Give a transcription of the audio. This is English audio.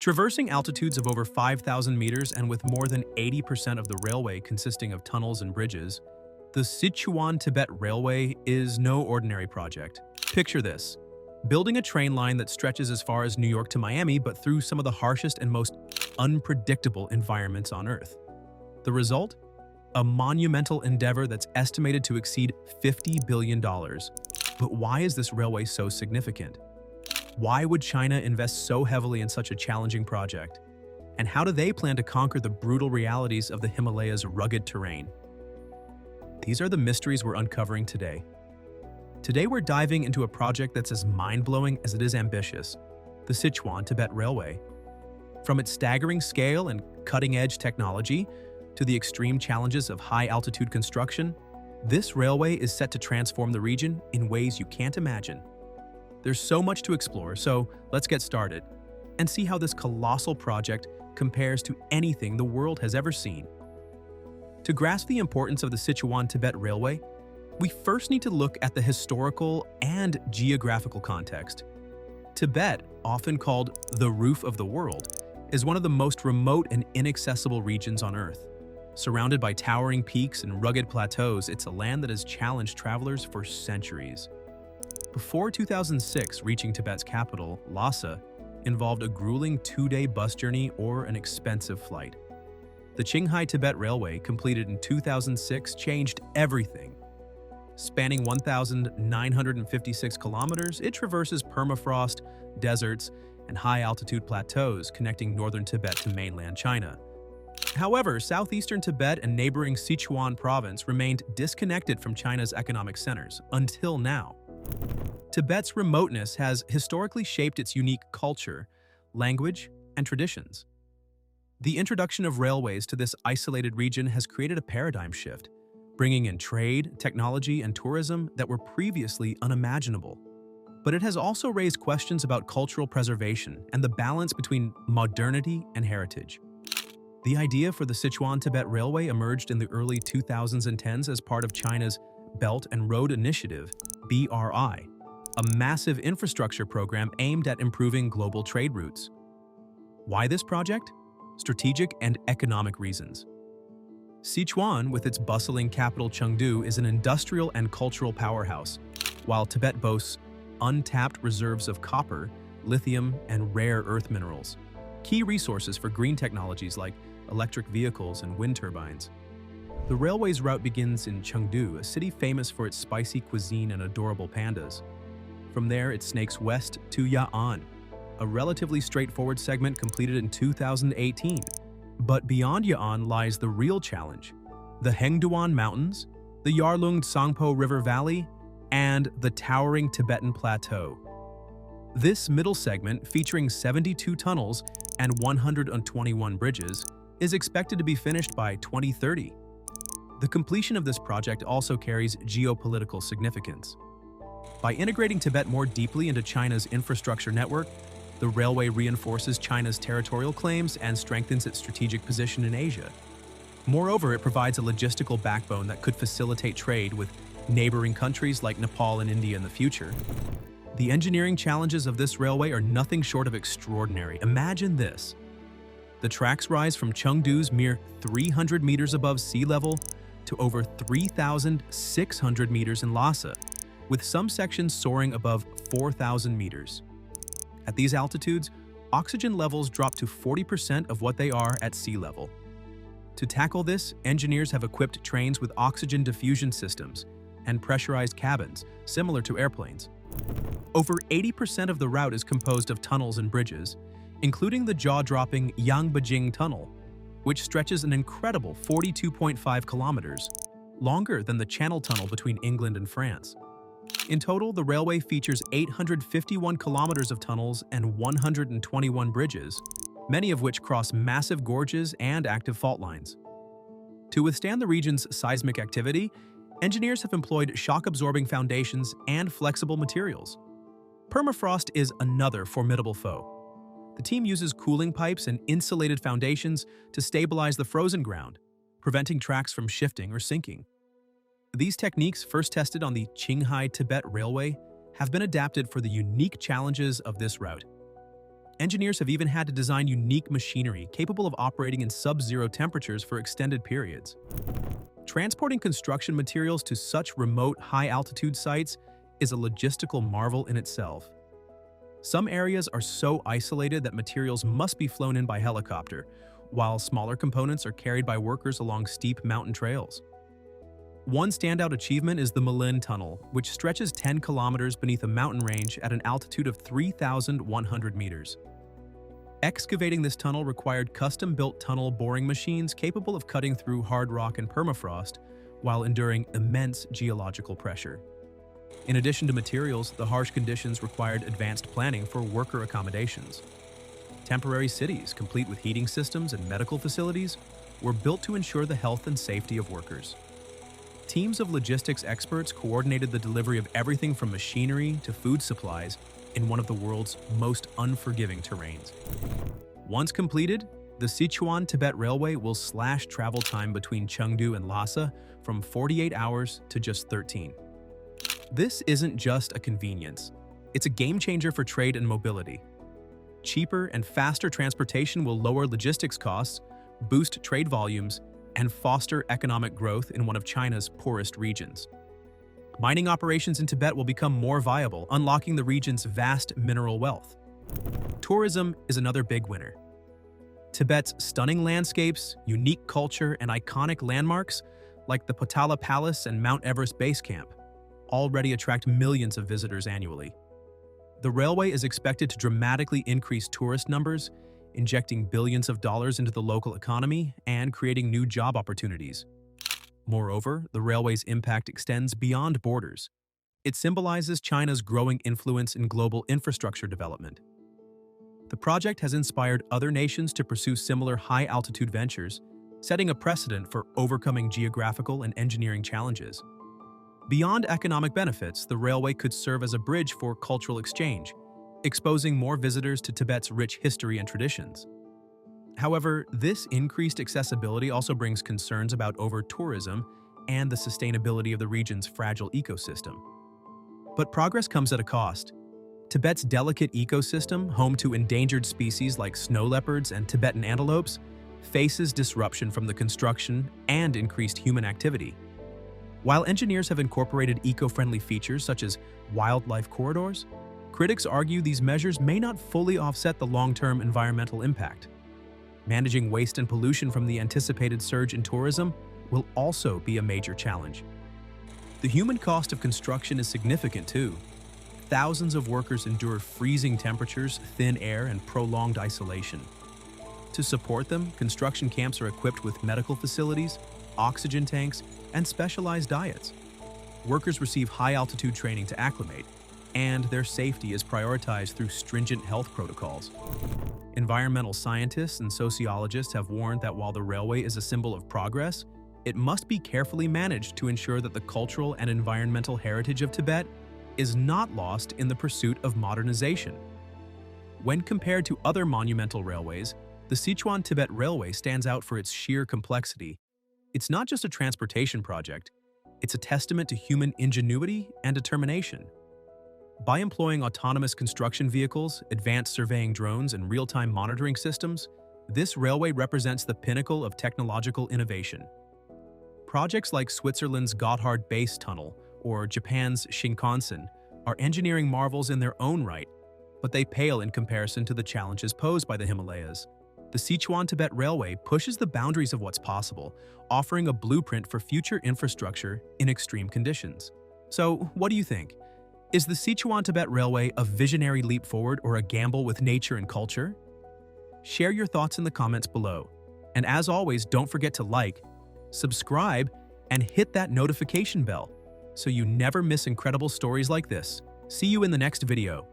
Traversing altitudes of over 5,000 meters and with more than 80% of the railway consisting of tunnels and bridges, the Sichuan-Tibet Railway is no ordinary project. Picture this: building a train line that stretches as far as New York to Miami, but through some of the harshest and most unpredictable environments on Earth. The result? A monumental endeavor that's estimated to exceed $50 billion. But why is this railway so significant? Why would China invest so heavily in such a challenging project? And how do they plan to conquer the brutal realities of the Himalayas' rugged terrain? These are the mysteries we're uncovering today. Today we're diving into a project that's as mind-blowing as it is ambitious: the Sichuan-Tibet Railway. From its staggering scale and cutting-edge technology to the extreme challenges of high-altitude construction, this railway is set to transform the region in ways you can't imagine. There's so much to explore, so let's get started and see how this colossal project compares to anything the world has ever seen. To grasp the importance of the Sichuan-Tibet Railway, we first need to look at the historical and geographical context. Tibet, often called the roof of the world, is one of the most remote and inaccessible regions on Earth. Surrounded by towering peaks and rugged plateaus, it's a land that has challenged travelers for centuries. Before 2006, reaching Tibet's capital, Lhasa, involved a grueling 2-day bus journey or an expensive flight. The Sichuan-Tibet Railway, completed in 2006, changed everything. Spanning 1,956 kilometers, it traverses permafrost, deserts, and high-altitude plateaus connecting northern Tibet to mainland China. However, southeastern Tibet and neighboring Sichuan province remained disconnected from China's economic centers until now. Tibet's remoteness has historically shaped its unique culture, language, and traditions. The introduction of railways to this isolated region has created a paradigm shift, bringing in trade, technology, and tourism that were previously unimaginable. But it has also raised questions about cultural preservation and the balance between modernity and heritage. The idea for the Sichuan-Tibet Railway emerged in the early 2010s as part of China's Belt and Road Initiative, BRI, a massive infrastructure program aimed at improving global trade routes. Why this project? Strategic and economic reasons. Sichuan, with its bustling capital Chengdu, is an industrial and cultural powerhouse, while Tibet boasts untapped reserves of copper, lithium, and rare earth minerals, key resources for green technologies like electric vehicles and wind turbines. The railway's route begins in Chengdu, a city famous for its spicy cuisine and adorable pandas. From there, it snakes west to Ya'an, a relatively straightforward segment completed in 2018. But beyond Ya'an lies the real challenge: the Hengduan Mountains, the Yarlung-Tsangpo River Valley, and the towering Tibetan Plateau. This middle segment, featuring 72 tunnels and 121 bridges, is expected to be finished by 2030. The completion of this project also carries geopolitical significance. By integrating Tibet more deeply into China's infrastructure network, the railway reinforces China's territorial claims and strengthens its strategic position in Asia. Moreover, it provides a logistical backbone that could facilitate trade with neighboring countries like Nepal and India in the future. The engineering challenges of this railway are nothing short of extraordinary. Imagine this: the tracks rise from Chengdu's mere 300 meters above sea level to over 3,600 meters in Lhasa, with some sections soaring above 4,000 meters. At these altitudes, oxygen levels drop to 40% of what they are at sea level. To tackle this, engineers have equipped trains with oxygen diffusion systems and pressurized cabins, similar to airplanes. Over 80% of the route is composed of tunnels and bridges, including the jaw-dropping Yangbejing Tunnel, which stretches an incredible 42.5 kilometers, longer than the Channel Tunnel between England and France. In total, the railway features 851 kilometers of tunnels and 121 bridges, many of which cross massive gorges and active fault lines. To withstand the region's seismic activity, engineers have employed shock-absorbing foundations and flexible materials. Permafrost is another formidable foe. The team uses cooling pipes and insulated foundations to stabilize the frozen ground, preventing tracks from shifting or sinking. These techniques, first tested on the Sichuan-Tibet Railway, have been adapted for the unique challenges of this route. Engineers have even had to design unique machinery capable of operating in sub-zero temperatures for extended periods. Transporting construction materials to such remote, high-altitude sites is a logistical marvel in itself. Some areas are so isolated that materials must be flown in by helicopter, while smaller components are carried by workers along steep mountain trails. One standout achievement is the Malin Tunnel, which stretches 10 kilometers beneath a mountain range at an altitude of 3,100 meters. Excavating this tunnel required custom-built tunnel boring machines capable of cutting through hard rock and permafrost while enduring immense geological pressure. In addition to materials, the harsh conditions required advanced planning for worker accommodations. Temporary cities, complete with heating systems and medical facilities, were built to ensure the health and safety of workers. Teams of logistics experts coordinated the delivery of everything from machinery to food supplies in one of the world's most unforgiving terrains. Once completed, the Sichuan-Tibet Railway will slash travel time between Chengdu and Lhasa from 48 hours to just 13. This isn't just a convenience. It's a game-changer for trade and mobility. Cheaper and faster transportation will lower logistics costs, boost trade volumes, and foster economic growth in one of China's poorest regions. Mining operations in Tibet will become more viable, unlocking the region's vast mineral wealth. Tourism is another big winner. Tibet's stunning landscapes, unique culture, and iconic landmarks, like the Potala Palace and Mount Everest Base Camp, already attract millions of visitors annually. The railway is expected to dramatically increase tourist numbers, injecting billions of dollars into the local economy and creating new job opportunities. Moreover, the railway's impact extends beyond borders. It symbolizes China's growing influence in global infrastructure development. The project has inspired other nations to pursue similar high-altitude ventures, setting a precedent for overcoming geographical and engineering challenges. Beyond economic benefits, the railway could serve as a bridge for cultural exchange, exposing more visitors to Tibet's rich history and traditions. However, this increased accessibility also brings concerns about over-tourism and the sustainability of the region's fragile ecosystem. But progress comes at a cost. Tibet's delicate ecosystem, home to endangered species like snow leopards and Tibetan antelopes, faces disruption from the construction and increased human activity. While engineers have incorporated eco-friendly features such as wildlife corridors, critics argue these measures may not fully offset the long-term environmental impact. Managing waste and pollution from the anticipated surge in tourism will also be a major challenge. The human cost of construction is significant too. Thousands of workers endure freezing temperatures, thin air, and prolonged isolation. To support them, construction camps are equipped with medical facilities, oxygen tanks, and specialized diets. Workers receive high-altitude training to acclimate, and their safety is prioritized through stringent health protocols. Environmental scientists and sociologists have warned that while the railway is a symbol of progress, it must be carefully managed to ensure that the cultural and environmental heritage of Tibet is not lost in the pursuit of modernization. When compared to other monumental railways, the Sichuan-Tibet Railway stands out for its sheer complexity. It's not just a transportation project, it's a testament to human ingenuity and determination. By employing autonomous construction vehicles, advanced surveying drones, and real-time monitoring systems, this railway represents the pinnacle of technological innovation. Projects like Switzerland's Gotthard Base Tunnel or Japan's Shinkansen are engineering marvels in their own right, but they pale in comparison to the challenges posed by the Himalayas. The Sichuan-Tibet Railway pushes the boundaries of what's possible, offering a blueprint for future infrastructure in extreme conditions. So, what do you think? Is the Sichuan-Tibet Railway a visionary leap forward or a gamble with nature and culture? Share your thoughts in the comments below. And as always, don't forget to like, subscribe, and hit that notification bell so you never miss incredible stories like this. See you in the next video.